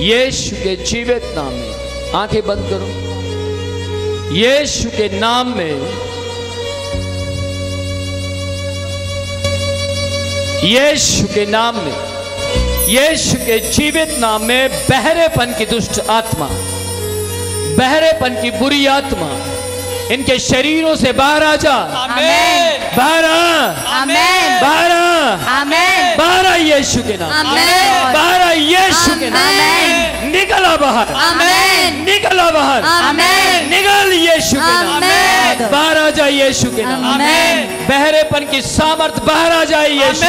यीशु के जीवित नाम में, आंखें बंद करो। यीशु के नाम में, यीशु के नाम में, यीशु के जीवित नाम में बहरेपन की दुष्ट आत्मा, बहरेपन की बुरी आत्मा इनके शरीरों से बाहर आ जा। आमीन। बाहर आ। आमीन। बाहर आ। आमीन। बाहर आ यीशु के नाम। आमीन। बाहर आ यीशु के नाम। आमीन। निकला बाहर। आमीन। निकला बाहर। आमीन। निकल यीशु के नाम। आमीन। बाहर आ जाए यीशु के नाम। आमीन। बहरेपन की सामर्थ बाहर आ जाए यीशु।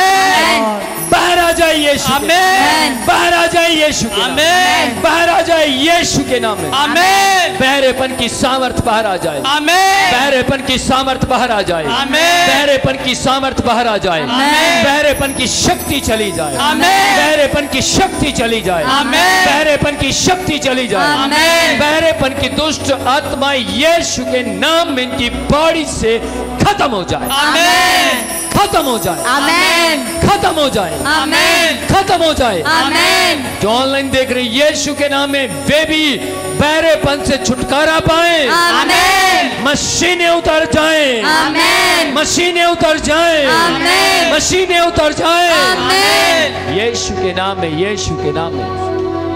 बाहर आ जाए यीशु। आमीन। बाहर आ जाए यीशु के नाम। आमीन। बाहर आ जाए यीशु के नाम में। आमीन। बहरेपन की सामर्थ बाहर आ जाए। आमीन। बहरेपन की सामर्थ बाहर आ जाए। आमीन। बहरेपन की सामर्थ बाहर आ जाए। आमीन। बहरेपन की शक्ति चली जाए। आमीन। बहरेपन की शक्ति चली जाए। आमीन। बहरेपन की शक्ति चली जाए। आमीन। बहरेपन की दुष्ट आत्मा यीशु के नाम में इनकी बॉडी से खत्म हो जाए। आमीन। खत्म हो जाए। आमीन। खत्म हो जाए। आमीन। खत्म हो जाए। आमीन। जो ऑनलाइन देख रहे हैं, यीशु के नाम में वे भी बहरेपन से छुटकारा पाए। आमीन। मशीनें उतर जाएं। आमीन। मशीनें उतर जाएं। आमीन। मशीनें उतर जाएं। आमीन। यीशु के नाम में, यीशु के नाम में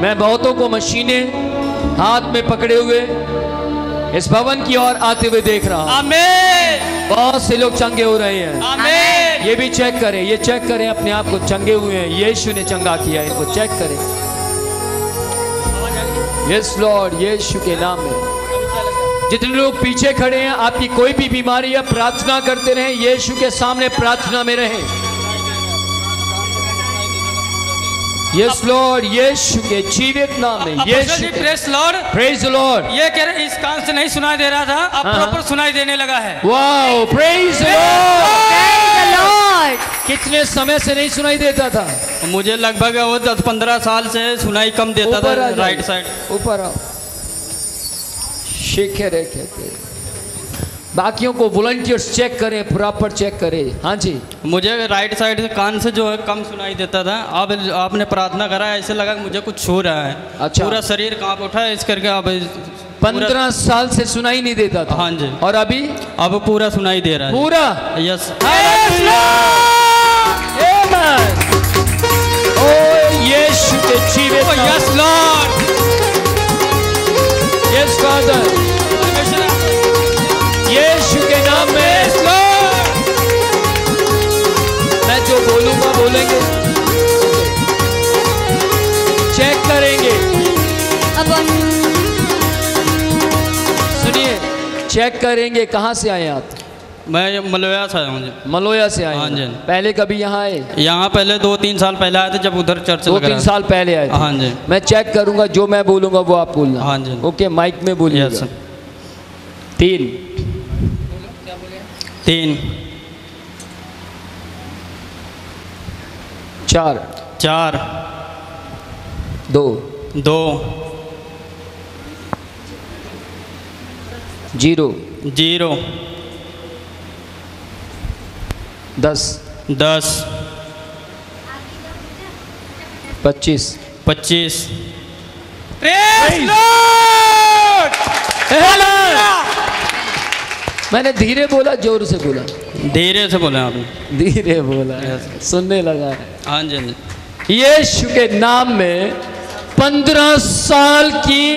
मैं बहुतों को मशीनें हाथ में पकड़े हुए इस भवन की ओर आते हुए देख रहा हूं। आमीन। बहुत से लोग चंगे हो रहे हैं। आमीन। ये भी चेक करें, ये चेक करें अपने आप को, चंगे हुए हैं, यीशु ने चंगा किया है, इनको चेक करें। यस लॉर्ड, यीशु के नाम में। जितने लोग पीछे खड़े हैं, आपकी कोई भी बीमारी है, प्रार्थना करते रहें, यीशु के सामने प्रार्थना में रहें। यस लॉर्ड, यीशु के जीवित नाम में, यीशु। Praise lord. Praise lord. ये कह रहे इस कान से नहीं सुनाई दे रहा था, अब प्रॉपर सुनाई देने लगा है। Wow, praise Lord. कितने समय से नहीं सुनाई देता था? मुझे लगभग वो 10-15 साल से सुनाई कम देता था राइट साइड। ऊपर आओ। शेखे रे कहते। बाकियों को वॉलंटियर्स चेक करें, प्रॉपर चेक करें। हाँ जी, मुझे राइट साइड से कान से जो है कम सुनाई देता था। अब आपने प्रार्थना करा, ऐसे लगा कि मुझे कुछ छू रहा है। अच्छा। पूरा शरीर कांप उठा है, इस करके अब 15 साल से सुनाई नहीं देता था। हाँ जी। और अभी अब पूरा सुनाई दे रहा है। पूरा। यस। ओ यीशु के जीवित नाम। Yes Lord. यस फादर, यीशु के नाम में मैं जो बोलूंगा बोलेंगे, चेक करेंगे। सुनिए, चेक करेंगे। कहाँ से आए आप? मैं मलोया से आया हूँ। मलोया से आए? हाँ जी। पहले कभी यहाँ आए? यहाँ पहले 2-3 साल पहले आए थे, जब उधर चर्च लगा 2-3 साल पहले आए थे। हाँ जी। मैं चेक करूंगा, जो मैं बोलूंगा वो आप बोलना। हाँ जी। ओके, माइक में बोलिए। यस। 3 4 4 2 0 10 25 praise Lord. मैंने धीरे बोला, जोर से बोला? धीरे से बोले आपने। धीरे बोला, सुनने लगा है। हाँ जी। यीशु के नाम में 15 साल की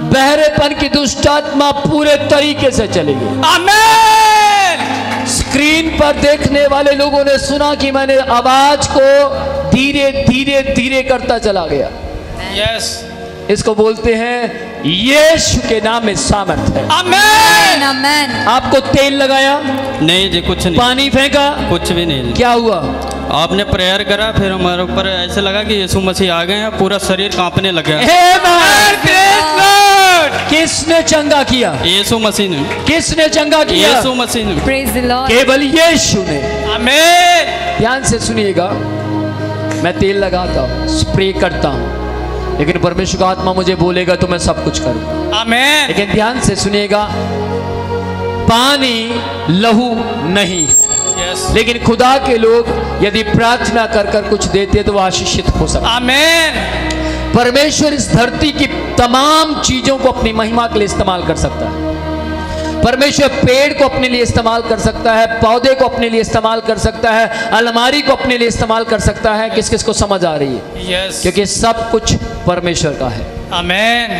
बहरेपन की दुष्ट आत्मा पूरे तरीके से चलेगी। आमीन। स्क्रीन पर देखने वाले लोगों ने सुना कि मैंने आवाज को धीरे धीरे धीरे करता चला गया। यस। इसको बोलते हैं यीशु के नाम में सामर्थ है। आमीन। आमीन। आपको तेल लगाया? नहीं जी, कुछ नहीं। पानी फेंका? कुछ भी नहीं जी। क्या हुआ? आपने प्रेयर करा, फिर हमारे ऊपर ऐसे लगा कि यीशु मसीह आ गए हैं, पूरा शरीर कांपने लगा। किसने चंगा किया? यीशु मसीह ने। किसने चंगा किया? यीशु मसीह ने। Praise the Lord. केवल यीशु ने। आमीन। ध्यान से सुनिएगा, मैं तेल लगाता हूँ, स्प्रे करता हूँ, लेकिन परमेश्वर का आत्मा मुझे बोलेगा तो मैं सब कुछ करूँगा। आमीन। लेकिन ध्यान से सुनिएगा, पानी लहू नहीं है। यस। लेकिन खुदा के लोग यदि प्रार्थना कर कर कुछ देते तो वो आशीषित हो सकते। आमीन। परमेश्वर इस धरती की तमाम चीजों को अपनी महिमा के लिए इस्तेमाल कर सकता है। परमेश्वर पेड़ को अपने लिए इस्तेमाल कर सकता है, पौधे को अपने लिए इस्तेमाल कर सकता है, अलमारी को अपने लिए इस्तेमाल कर सकता है। किस किस को समझ आ रही है? यस, क्योंकि सब कुछ परमेश्वर का है। आमेन।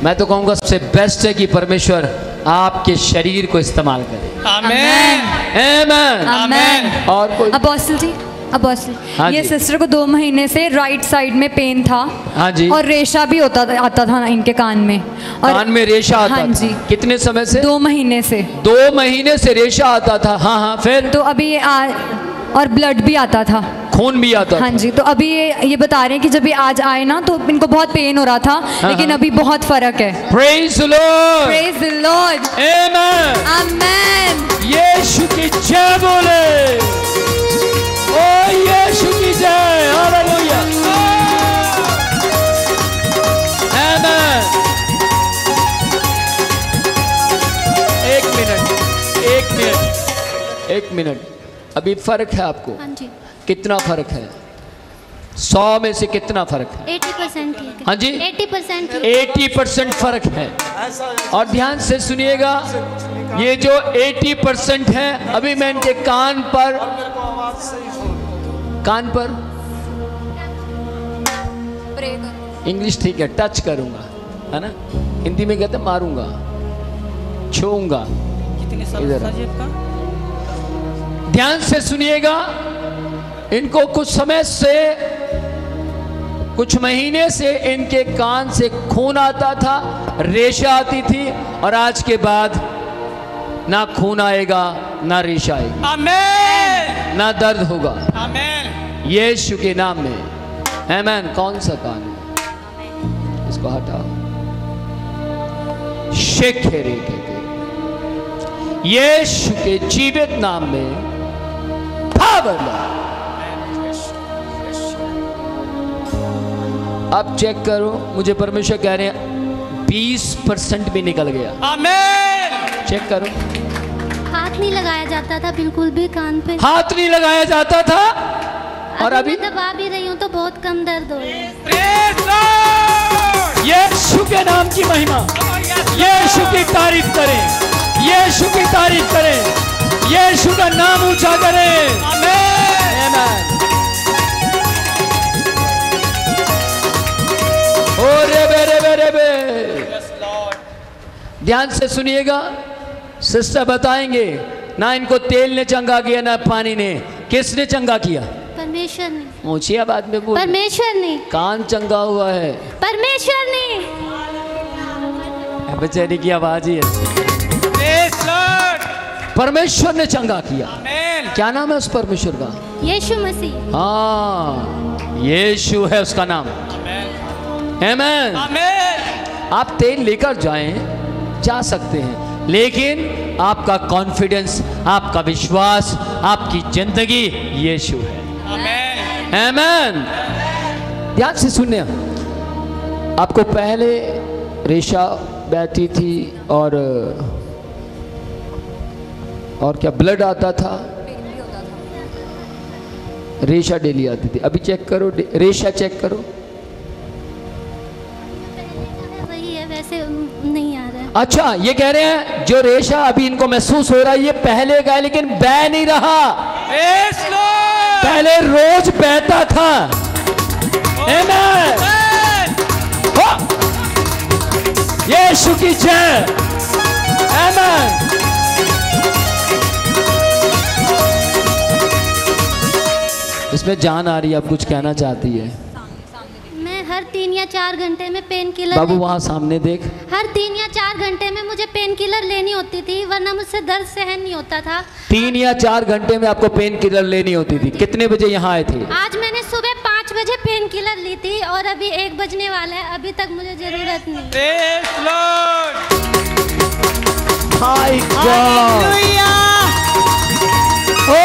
मैं तो कहूंगा सबसे बेस्ट है कि परमेश्वर आपके शरीर को इस्तेमाल करे। आमेन, आमेन, आमेन। और कोई? अपोस्टल जी, अपोस्टल, हाँ ये जी। सिस्टर को 2 महीने से राइट साइड में पेन था। हाँ जी। और रेशा भी आता था इनके कान में। और कान में रेशा आता हाँ था? जी। कितने समय से? 2 महीने से। 2 महीने से रेशा आता था। हाँ हाँ, फिर? तो अभी और ब्लड भी आता था, खून भी आता हाँ था। जी। तो अभी ये बता रहे हैं कि जब ये आज आए ना तो इनको बहुत पेन हो रहा था, लेकिन अभी बहुत फर्क है। Praise the Lord, praise the lord, amen, amen. यीशु की जय बोले, ओ यीशु की जय, हालेलुया, आमेन। एक मिनट, अभी फर्क है आपको? हाँ जी, कितना फर्क है? 100 में से कितना फर्क है? 80% ठीक है। हाँ जी, 80% ठीक। 80% फर्क है। और ध्यान से सुनिएगा, ये जो 80% है, अभी मैं इनके कान पर इंग्लिश ठीक है, टच करूंगा, है ना? हिंदी में कहते मारूंगा, छूऊंगा। कितने साल इधर था जी आपका? ध्यान से सुनिएगा, इनको कुछ समय से, कुछ महीने से इनके कान से खून आता था, रेशा आती थी, और आज के बाद ना खून आएगा, ना रेशा आएगी, आमेन, ना दर्द होगा, आमेन। यीशु के नाम में, आमेन। कौन सा कान है? इसको हटाओ, शेखेरे कहते, यीशु के जीवित नाम में पावर। अब चेक करो, मुझे परमेश्वर कह रहे हैं 20% भी निकल गया। आमेन। चेक करो, हाथ नहीं लगाया जाता था बिल्कुल भी कान पे। हाथ नहीं लगाया जाता था, और अभी मैं दबा भी रही हूँ तो बहुत कम दर्द हो रहा है। Praise Lord. यीशु के नाम की महिमा, यीशु की तारीफ करें, यीशु की तारीफ करें, यीशु का नाम ऊंचा करें। आमेन, आमेन। ओ रे बे रे बे रे बे। ध्यान से सुनिएगा, सिस्टर बताएंगे, ना इनको तेल ने चंगा किया, ना पानी ने। किसने चंगा किया? परमेश्वर ने, ऊंची आवाज में बोल। परमेश्वर ने, कान चंगा हुआ है, परमेश्वर ने। बेचारी की आवाज ही ऐसी। Praise Lord. परमेश्वर ने चंगा किया। आमेन, क्या नाम है उस परमेश्वर का? यीशु मसीह। हाँ, यीशु है उसका नाम। आमेन। आमेन। आप तेल लेकर जाएं, जा सकते हैं, लेकिन आपका कॉन्फिडेंस, आपका विश्वास, आपकी जिंदगी यीशु है। आमेन, आमेन। ध्यान से सुनिए, आपको पहले रेशा बैठी थी और क्या ब्लड आता था, रेशा डेली आती थी। अभी चेक करो, रेशा चेक करो, वही है, वैसे नहीं आ रहा है। अच्छा, ये कह रहे हैं जो रेशा अभी इनको महसूस हो रहा है, ये पहले का है, लेकिन बह नहीं रहा। Praise Lord. पहले रोज बहता था। आमेन। हो! यीशु की जय। आमेन। इसमें जान आ रही है, आप कुछ कहना चाहती है? मैं हर 3 या 4 घंटे में पेन किलर बाबू वहां सामने देख। हर 3 या 4 घंटे में मुझे पेन किलर लेनी होती थी, वरना मुझसे दर्द सहन नहीं होता था। 3 या 4 घंटे में आपको पेन किलर लेनी होती थी। कितने बजे यहाँ आए थे? आज मैंने सुबह 5 बजे पेन किलर ली थी और अभी 1 बजने वाला है, अभी तक मुझे जरूरत नहीं। Praise lord. Hi god. ओ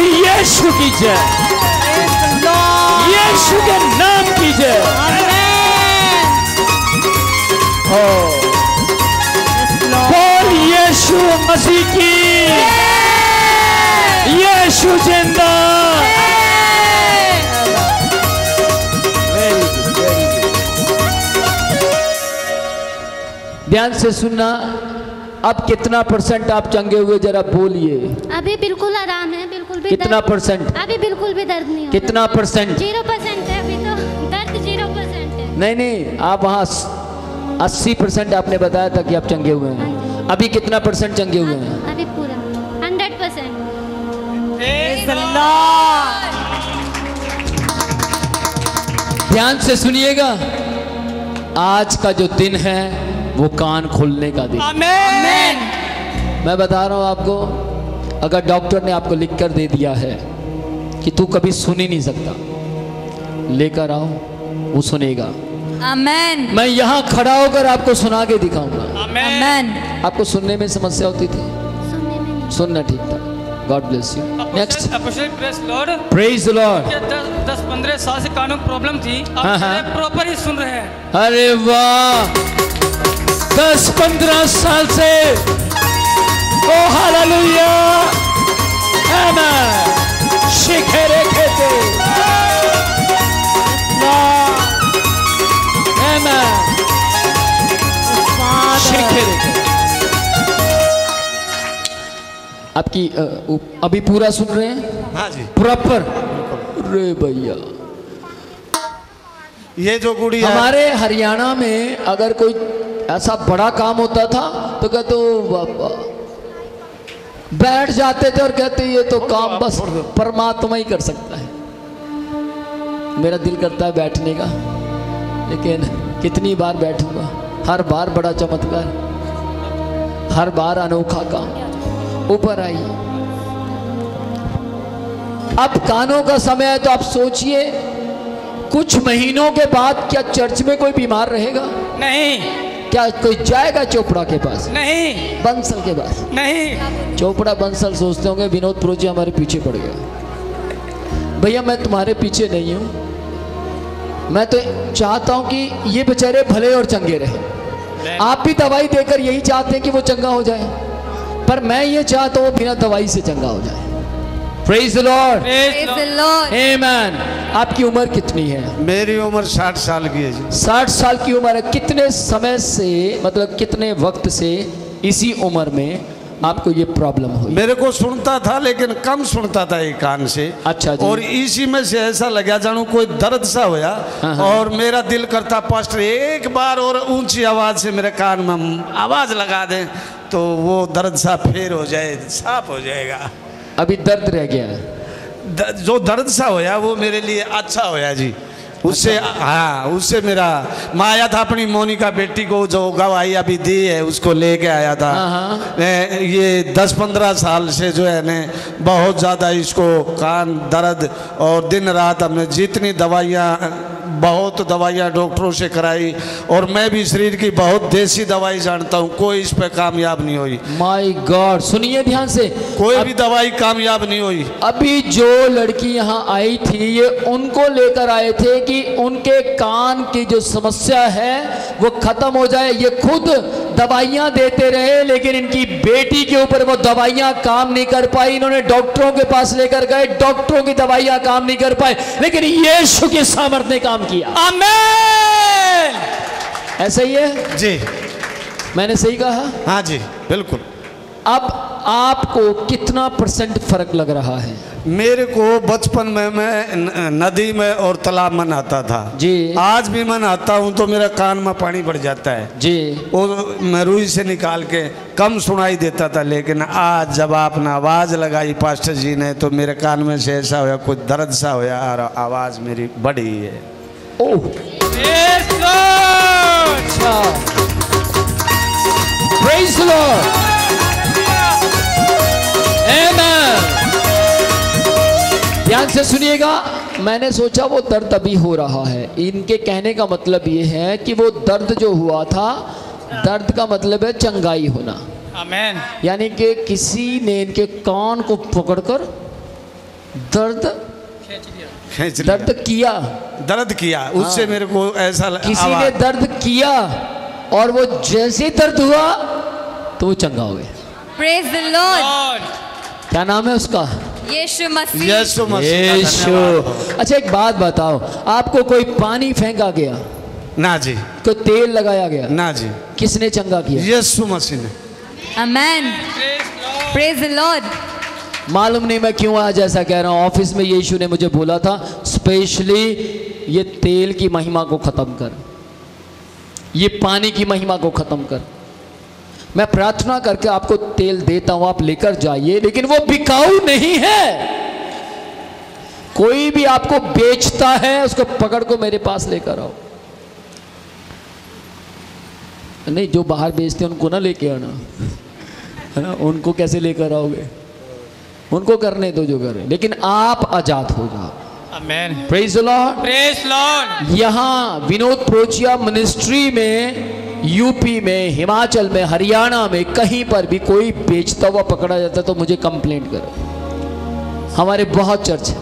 यीशु की जय, यीशु के नाम की जय। हो बोल यीशु मसीह की, यीशु जिंदा। वेरी गुड, वेरी ध्यान से सुनना। अब कितना % आप चंगे हुए जरा बोलिए। अभी बिल्कुल आराम है, बिल्कुल भी कितना दर्द- %? अभी बिल्कुल भी दर्द नहीं हो कितना %? 0% है अभी तो, दर्द 0% है। नहीं, आप वहाँ 80% आपने बताया था कि आप चंगे हुए हैं। अभी कितना % चंगे हुए हैं? अभी पूरा 100%। ध्यान से सुनिएगा, आज का जो दिन है वो कान खोलने का दिन। आमीन। मैं बता रहा हूं आपको, अगर डॉक्टर ने आपको लिख कर दे दिया है कि तू कभी सुन ही नहीं सकता, लेकर आओ, वो सुनेगा। आमेन। मैं यहाँ खड़ा होकर आपको सुना के दिखाऊंगा। आमेन। आपको सुनने में समस्या होती थी? सुनने में नहीं। सुनना ठीक था। God bless you. Next. Apostle press Lord, praise the Lord. 10-15 साल से कानों में प्रॉब्लम थी, अब हाँ, हाँ। मेरे प्रॉपर ही सुन रहे हैं। अरे वाह, 10-15 साल से। ओ हालेलुया, आमेन। शिखरे खेते, आमेन। शिखरे खेते। आपकी अभी पूरा सुन रहे हैं? हाँ जी, प्रॉपर। रे भैया, ये जो गुड़िया हमारे हरियाणा में अगर कोई ऐसा बड़ा काम होता था तो कहते बाबा, बैठ जाते थे और कहते ये तो काम बस परमात्मा ही कर सकता है। मेरा दिल करता है बैठने का, लेकिन कितनी बार बैठूंगा? हर बार बड़ा चमत्कार, हर बार अनोखा काम। ऊपर आइए। अब कानों का समय है, तो आप सोचिए कुछ महीनों के बाद क्या चर्च में कोई बीमार रहेगा? नहीं, क्या कोई जाएगा चोपड़ा के पास, नहीं, बंसल के पास? नहीं। चोपड़ा बंसल सोचते होंगे विनोद प्रोजी हमारे पीछे पड़ गया। भैया मैं तुम्हारे पीछे नहीं हूं, मैं तो चाहता हूं कि ये बेचारे भले और चंगे रहे। आप भी दवाई देकर यही चाहते हैं कि वो चंगा हो जाए, पर मैं ये चाहता हूं बिना दवाई से चंगा हो जाए। Praise the Lord, Praise the Lord. आमेन। आपकी उम्र कितनी है? मेरी उम्र 60 साल की है जी। 60 साल की उम्र है। कितने समय से, मतलब कितने वक्त से इसी उम्र में आपको ये प्रॉब्लम हुई? मेरे को सुनता था लेकिन कम सुनता था एक कान से। अच्छा जी। और इसी में से ऐसा लगा जानू कोई दर्द सा होया, हाँ। और मेरा दिल करता पास्टर एक बार और ऊंची आवाज से मेरे कान में आवाज लगा दे तो वो दर्द सा फेर हो जाए, साफ हो जाएगा। अभी दर्द रह गया है। जो दर्द सा होया वो मेरे लिए अच्छा होया जी। उससे हाँ, उससे मेरा मैं आया था अपनी मोनिका बेटी को जो गवाही अभी दी है उसको लेके आया था। ये 10-15 साल से जो है ने बहुत ज़्यादा इसको कान दर्द, और दिन रात हमने जितनी दवाइयाँ, बहुत दवाइयाँ डॉक्टरों से कराई, और मैं भी शरीर की बहुत देसी दवाई जानता हूँ, कोई इस पे कामयाब नहीं हुई। माय गॉड, सुनिए ध्यान से, कोई भी दवाई कामयाब नहीं हुई। अभी जो लड़की यहाँ आई थी ये उनको लेकर आए थे कि उनके कान की जो समस्या है वो खत्म हो जाए। ये खुद दवाइयाँ देते रहे लेकिन इनकी बेटी के ऊपर वो दवाइयाँ काम नहीं कर पाई। इन्होंने डॉक्टरों के पास लेकर गए, डॉक्टरों की दवाइयाँ काम नहीं कर पाए, लेकिन यीशु के सामर्थ्य ने काम किया। आमीन। ऐसा ही है जी, मैंने सही कहा? हाँ जी, बिल्कुल। अब आपको कितना % फर्क लग रहा है? मेरे को बचपन में मैं नदी में और तालाब में नहाता था जी। आज भी मैं नहाता हूँ तो मेरा कान में पानी बढ़ जाता है जी। वो मैं रुई से निकाल के कम सुनाई देता था, लेकिन आज जब आपने आवाज़ लगाई पास्टर जी ने तो मेरे कान में से ऐसा होया, कुछ दर्द सा होया और आवाज़ मेरी बढ़ी है। ओह Praise Lord. अच्छा, प्रेज द लॉर्ड, आमेन। ध्यान से सुनिएगा, मैंने सोचा वो दर्द अभी हो रहा है। इनके कहने का मतलब ये है कि वो दर्द जो हुआ था, दर्द का मतलब है चंगाई होना। आमीन। यानी कि किसी ने इनके कान को पकड़कर दर्द खींच लिया। दर्द किया, दर्द किया, उससे मेरे को ऐसा किसी ने दर्द किया और वो जैसे दर्द हुआ तो वो चंगा हो गया। Praise the Lord. Lord. क्या नाम है उसका? यीशु मसीह। यीशु मसीह का यीशु। धन्यवाद हो। अच्छा एक बात बताओ, आपको कोई पानी फेंका गया, ना जी, को तेल लगाया गया? ना जी। किसने चंगा किया? यीशु मसीह ने। आमेन, प्रेज द लॉर्ड। मालूम नहीं मैं क्यों आज ऐसा कह रहा हूँ। ऑफिस में यीशु ने मुझे बोला था स्पेशली ये तेल की महिमा को खत्म कर, ये पानी की महिमा को खत्म कर। मैं प्रार्थना करके आपको तेल देता हूं, आप लेकर जाइए, लेकिन वो बिकाऊ नहीं है। कोई भी आपको बेचता है उसको पकड़ को मेरे पास लेकर आओ। नहीं, जो बाहर बेचते हैं उनको ना लेके आना, है ना। उनको कैसे लेकर आओगे? उनको करने दो जो करे, लेकिन आप आजाद हो जाओ। Amen. Praise the Lord, praise lord. यहाँ विनोद प्रोचिया मिनिस्ट्री में, यूपी में, हिमाचल में, हरियाणा में कहीं पर भी कोई बेचता हुआ पकड़ा जाता तो मुझे कंप्लेंट करो। हमारे बहुत चर्च है।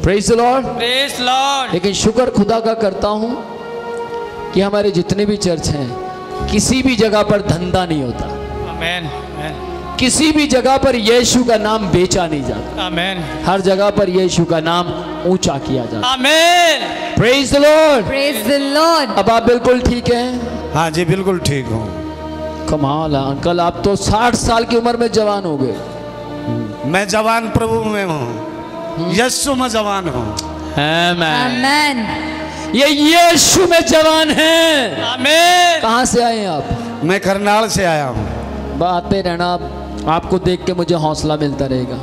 Praise the Lord, praise Lord. लेकिन शुक्र खुदा का करता हूं कि हमारे जितने भी चर्च हैं किसी भी जगह पर धंधा नहीं होता। आमेन। किसी भी जगह पर यीशु का नाम बेचा नहीं जाता। आमेन। हर जगह पर यीशु का नाम ऊंचा किया जाता। Amen. Praise the Lord, praise the lord. अब आप बिल्कुल ठीक हैं? हाँ जी, बिल्कुल ठीक हूँ। कमाल है अंकल, आप तो 60 साल की उम्र में जवान हो गए। मैं जवान प्रभु में हूँ, यीशु में जवान हूँ। आमेन। ये यीशु में जवान हैं। आमेन। कहाँ से आए हैं आप? मैं करनाल से आया हूँ। आते रहना, आपको देख के मुझे हौसला मिलता रहेगा।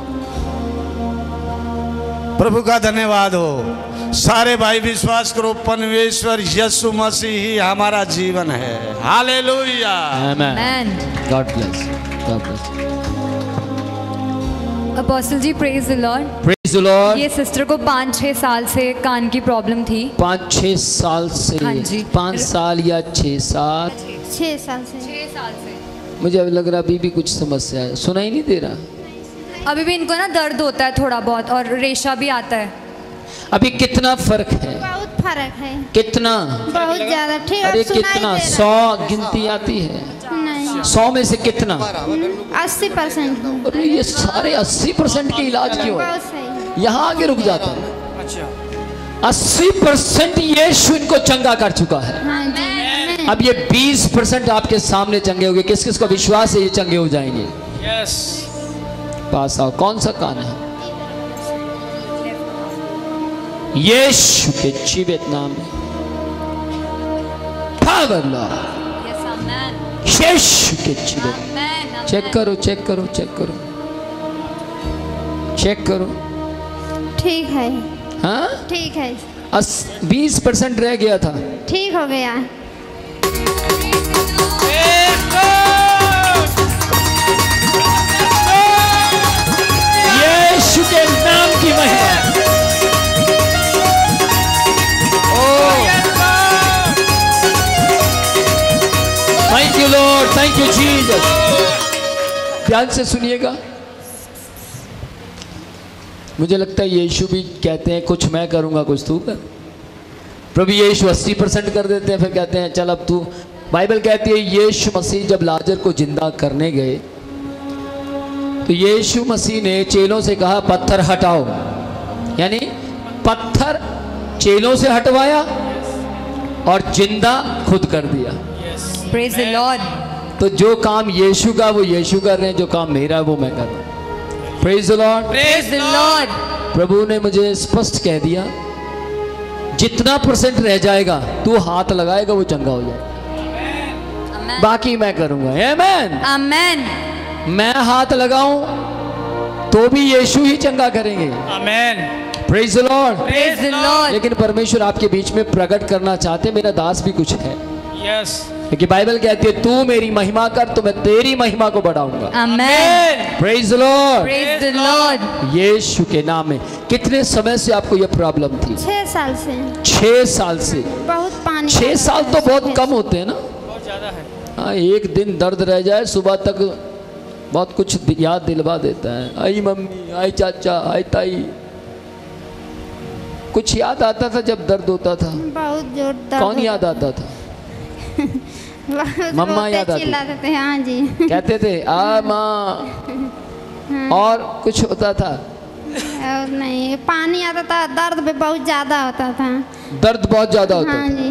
प्रभु का धन्यवाद हो। सारे भाई विश्वास करो, परमेश्वर यीशु मसीह ही हमारा जीवन है। Hallelujah. Amen. God bless, God bless. Apostle ji, praise the Lord. Praise the Lord. ये सिस्टर को 5-6 साल से कान की प्रॉब्लम थी। 5-6 साल से? हाँ जी। 5 साल या 6 साल? 6 साल से। 6 साल से। मुझे अब लग रहा अभी भी कुछ समस्या है, सुनाई नहीं दे रहा। अभी भी इनको ना दर्द होता है थोड़ा बहुत और रेशा भी आता है। अभी कितना फर्क है? बहुत फर्क है, कितना? बहुत ज्यादा। ठीक, अरे अब सुनाई कितना? दे रहा 100 गिनती आती है? नहीं, 100 में से कितना? 80%। अरे ये सारे 80% के इलाज क्यों है? बहुत सही। यहाँ आगे रुक जाता है। अच्छा। 80% यीशु इनको चंगा कर चुका है। हाँ जी। अब ये 20% आपके सामने चंगे हो गए। किस किस को विश्वास है ये चंगे हो जाएंगे? यस। पास आओ। कौन सा कान है? यीशु के जीवित नाम में पावर लॉर्ड, यीशु के जीवित। चेक करो, चेक करो, चेक करो, चेक करो। ठीक है, हाँ, ठीक है, 20% रह गया था। ठीक हो गया। यीशु के नाम की महिमा। Thank you Lord, thank you Jesus. ध्यान से सुनिएगा। मुझे लगता है यीशु भी कहते हैं कुछ मैं करूंगा कुछ तू कर। प्रभु यीशु 80% कर देते हैं, फिर कहते हैं चल अब तू। बाइबल कहती है यीशु मसीह जब लाजर को जिंदा करने गए तो यीशु मसीह ने चेलों से कहा पत्थर हटाओ, यानी पत्थर चेलों से हटवाया और जिंदा खुद कर दिया। Praise the Lord. तो जो काम यीशु का वो यीशु कर रहे हैं, जो काम मेरा वो मैं कर रहा हूँ। Praise the Lord, praise the lord. प्रभु ने मुझे स्पष्ट कह दिया जितना % रह जाएगा तू हाथ लगाएगा वो चंगा हो जाएगा, बाकी मैं करूंगा। आमेन, आमेन। मैं हाथ लगाऊं तो भी यीशु ही चंगा करेंगे। Amen. Praise the Lord, praise the lord. लेकिन परमेश्वर आपके बीच में प्रकट करना चाहते, मेरा दास भी कुछ है। यस। क्योंकि बाइबल कहती है तू मेरी महिमा कर तो मैं तेरी महिमा को बढ़ाऊंगा। Amen. Praise the Lord, praise the lord. यीशु के नाम में। कितने समय से आपको यह प्रॉब्लम थी? 6 साल से। 6 साल से? बहुत पानी। 6 साल तो बहुत कम होते हैं ना। बहुत ज्यादा है। हाँ, एक दिन दर्द रह जाए सुबह तक बहुत कुछ याद दिलवा देता है। आई मम्मी, आई चाचा, आई ताई, कुछ याद आता था जब दर्द होता था? बहुत जोर दर्द। कौन याद आता था? मम्मा याद आती? चिल्लाते थे। हाँ जी। कहते थे आ माँ। और कुछ होता था? और नहीं, पानी आता था, दर्द भी बहुत ज़्यादा होता था। दर्द बहुत ज्यादा होता हाँ था। जी।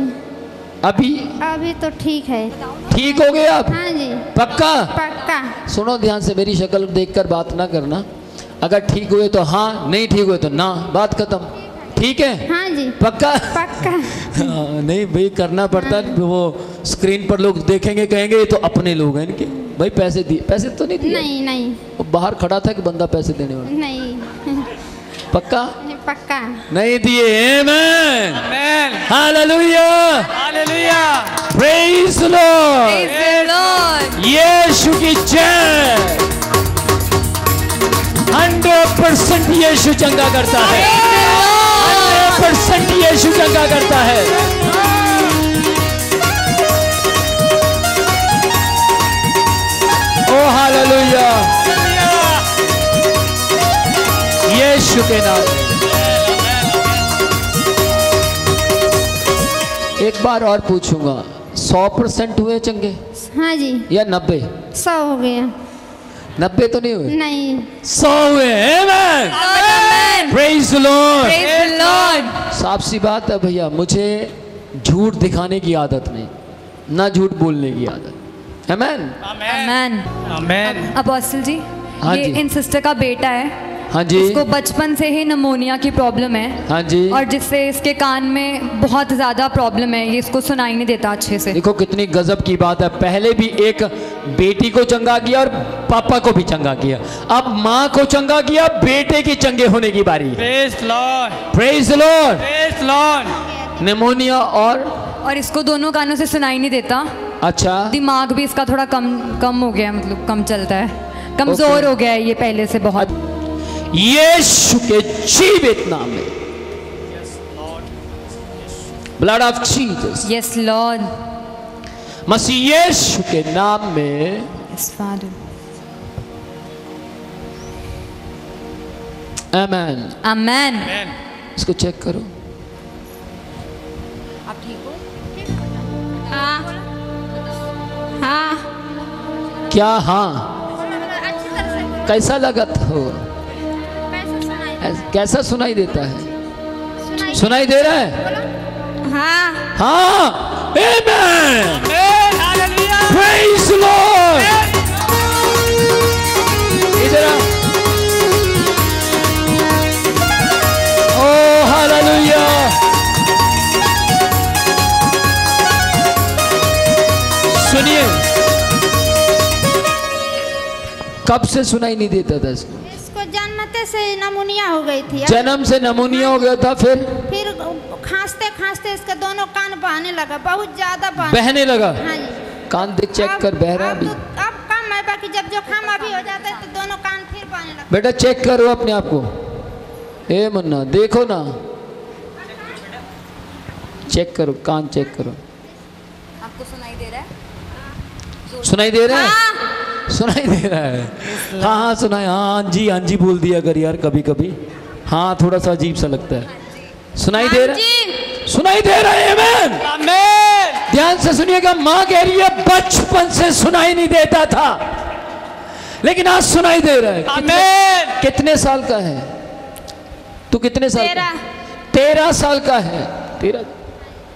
अभी अभी तो ठीक है। ठीक हो गए आप? हाँ जी। पक्का? पक्का। सुनो ध्यान से, मेरी शक्ल देखकर बात ना करना। अगर ठीक हुए तो हाँ, नहीं ठीक हुए तो ना, बात खत्म। ठीक है? हाँ जी। पक्का? पक्का। हाँ, नहीं भाई करना पड़ता है। वो स्क्रीन पर लोग देखेंगे, कहेंगे ये तो अपने लोग हैं इनके। भाई पैसे दिए? पैसे तो नहीं दिए? नहीं नहीं वो बाहर खड़ा था कि बंदा पैसे देने वाला। नहीं। पक्का? पक्का। नहीं दिए। Amen. Amen. Hallelujah. Hallelujah. Praise the lord. यीशु की जय। 100% यीशु चंगा करता है। 100% यीशु चंगा करता है। ओ हालेलुया। यीशु के नाम। एक बार और पूछूंगा, 100% हुए चंगे हाँ जी। या 90? 100 हो गया। 90 तो नहीं हुए? नहीं। 100 हुए। आमेन। Praise the lord. साफ सी बात है भैया, मुझे झूठ दिखाने की आदत नहीं, ना झूठ बोलने की आदत। आमेन। आमेन। आमेन। अपोस्टल जी, हाँ ये जी। इन सिस्टर का बेटा है। हाँ जी। इसको बचपन से ही निमोनिया की प्रॉब्लम है। हाँ जी। और जिससे इसके कान में बहुत ज़्यादा प्रॉब्लम है, ये इसको सुनाई नहीं देता अच्छे से। देखो कितनी गजब की बात है, पहले भी एक बेटी को चंगा किया और पापा को भी चंगा किया, अब माँ को चंगा किया, बेटे की चंगे होने की बारी। Praise lord. Praise the Lord. Praise Lord. Pneumonia और इसको दोनों कानों से सुनाई नहीं देता। अच्छा। दिमाग भी इसका थोड़ा कम हो गया, मतलब कम चलता है, कमजोर हो गया है ये पहले से बहुत। यीशु के जीवित नाम में, blood of Jesus, yes lord, मसीह यीशु के नाम में, यस फादर, आमेन। आमेन। इसको चेक करो। आप ठीक हो? हाँ। हाँ। क्या हाँ? अच्छी तरह से कैसा लगा हो? कैसे सुनाई? कैसा सुनाई देता है? सुनाई दे रहा है? हाँ। हाँ। आमेन। हालेलुया। Praise the Lord. इधर आ। ओ हालेलुया। सुनिए, कब से सुनाई नहीं देता था इसको? इसको जन्मते से नमूनिया हो गई थी। जन्म से नमूनिया हो गया था, फिर खांसते खांसते इसके दोनों कान बहने लगा, बहुत ज्यादा बहने बहने लगा। हाँ जी। कान देख, चेक कर, बह रहा है अभी? अब कम है, बाकी जब जुकाम अभी हो जाता है तो दोनों कान फिर बहने लगते। बेटा चेक करो अपने आप को। ए मुन्ना देखो ना, चेक करो, कान चेक करो। आपको सुनाई दे रहा है? सुनाई दे रहा है? सुनाई दे रहा है? हाँ हाँ सुनाई। हाँ जी, हाँ जी बोल दिया कर यार कभी कभी। हाँ थोड़ा सा अजीब सा लगता है। सुनाई दे रहा है? सुनाई दे रहा है? आमेन। आमेन। ध्यान से सुनिएगा, माँ कह रही है बचपन से सुनाई नहीं देता था, लेकिन आज सुनाई दे रहा है। आमेन। कितने साल का है तू? कितने साल का? 13 साल का है। 13?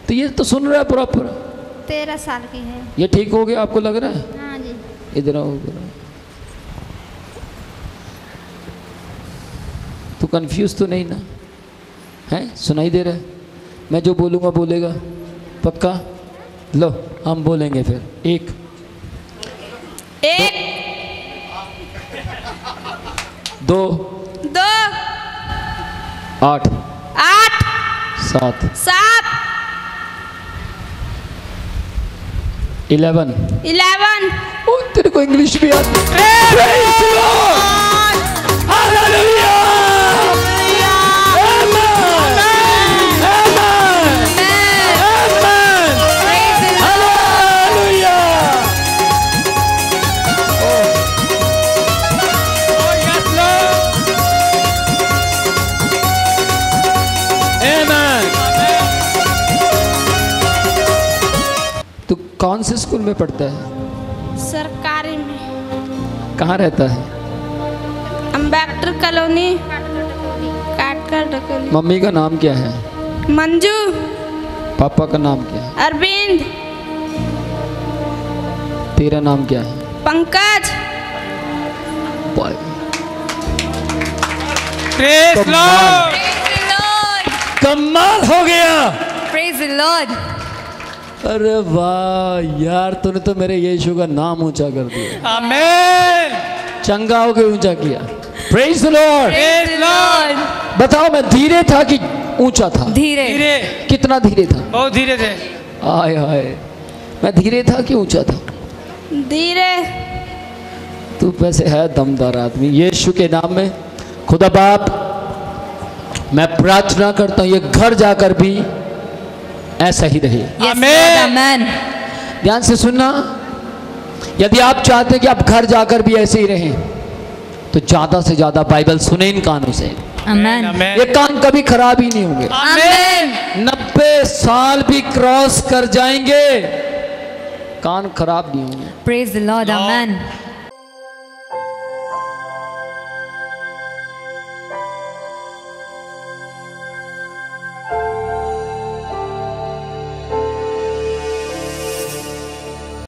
तो ये तो सुन रहा है प्रॉपर। 13 साल की है। ये ठीक हो गया आपको लग रहा है? हाँ जी। इधर आओ, इधर आओ। तू कंफ्यूज तो नहीं ना है? सुनाई दे रहा है? मैं जो बोलूँगा बोलेगा? पक्का? लो हम बोलेंगे फिर। एक 2 2 8 8 7 7 11। 11। ओ, तेरे को इंग्लिश भी आती है? हालेलुया। तो कौन से स्कूल में पढ़ता है? सरकारी में। कहाँ रहता है? अम्बेडकर कॉलोनी। रेखा ढकोली। मम्मी का नाम क्या है? मंजू। पापा का नाम क्या है? अरविंद। तेरा नाम क्या है? पंकज। बॉय। Praise Lord. कमाल हो गया। Praise the Lord. अरे वाह यार, तूने तो मेरे यीशु का नाम ऊंचा कर दिया। आमीन। चंगा होके ऊंचा किया। Praise the Lord. Praise Lord. बताओ मैं धीरे था कि ऊंचा था? धीरे। धीरे। कितना धीरे था? बहुत धीरे थे। आय हाय, मैं धीरे था कि ऊंचा था? धीरे। तू वैसे है दमदार आदमी। यीशु के नाम में खुदा बाप, मैं प्रार्थना करता हूँ ये घर जाकर भी ऐसा ही रहे। आमीन। ध्यान से सुनना, यदि आप चाहते हैं कि आप घर जाकर भी ऐसे ही रहें तो ज्यादा से ज्यादा बाइबल सुने इन कानों से। आमीन। ये कान कभी खराब ही नहीं होंगे। आमीन। 90 साल भी क्रॉस कर जाएंगे, कान खराब नहीं होंगे। Praise the Lord. आमीन।